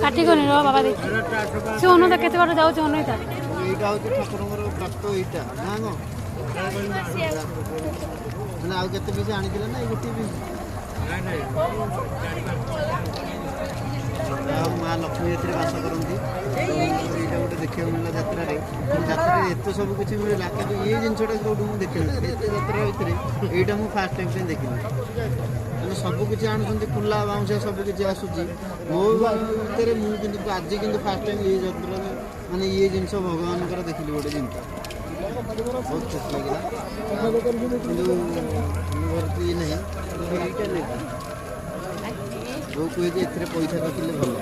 কাটি করে র বাবা দেখি সে অন্যটা কেতে বাট যাচ্ছে অন্যটা এইটা হচ্ছে ঠাকুরଙ୍କର ପ୍ରାପ୍ତ এইটা ନା କଣ ମାନେ ଆଉ କେତେ ପିସ୍ ଆଣିଥିଲେ ନା ଏଇ ଗୋଟିଏ ପିସ୍ ଆଉ ମା ଲକ୍ଷ୍ମୀ ଏଥିରେ ବାସ କରନ୍ତି ଏଇଟା ଗୋଟେ ଦେଖିବାକୁ ମିଳିଲା ଯାତ୍ରାରେ ଏତେ ସବୁ କିଛି ମିଳିଲା କିନ୍ତୁ ଏଇ ଜିନିଷଟା ଯୋଉଠୁ ମୁଁ ଦେଖିଲି ଏତେ ଯାତ୍ରା ଭିତରେ ଏଇଟା ମୁଁ ଫାଷ୍ଟ ଟାଇମ୍ ପାଇଁ ଦେଖିଲି ମାନେ ସବୁ କିଛି ଆଣୁଛନ୍ତି କୁଲା ବାଉଁଶିଆ ସବୁ କିଛି ଆସୁଛି ମୋ ଭିତରେ ମୁଁ କିନ୍ତୁ ଆଜି କିନ୍ତୁ ଫାଷ୍ଟ ଟାଇମ୍ ଏଇ ଯାତ୍ରାରେ ମାନେ ଇଏ ଜିନିଷ ଭଗବାନଙ୍କର ଦେଖିଲି ଗୋଟେ ଜିନିଷ ବହୁତ ଖୁସି ଲାଗିଲା କିନ୍ତୁ ଅନୁଭୂତି ଇଏ ନାହିଁ ଏଇଟା ନେଇକି ଯୋଉ କୁହେ ଯେ ଏଥିରେ ପଇସା ରଖିଲେ ଭଲ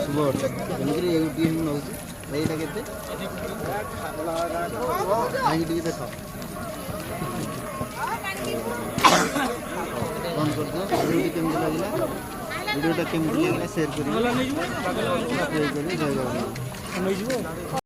ଶୁଭ ଅର୍ଥ ତେଣୁକରି ଏଇ ଗୋଟିଏ ହିଁ ନେଉଛି ଏଇଟା କେତେ କାହିଁକି ଟିକେ ଦେଖ ବନ୍ଦ କରିଦିଅ ଭିଡ଼ିଓଟି କେମିତି ଲାଗିଲା ଭିଡ଼ିଓଟା କେମିତି ଲାଗିଲା ସେୟାର କରିବେ ଜୟ ଜଗନ୍ନାଥ।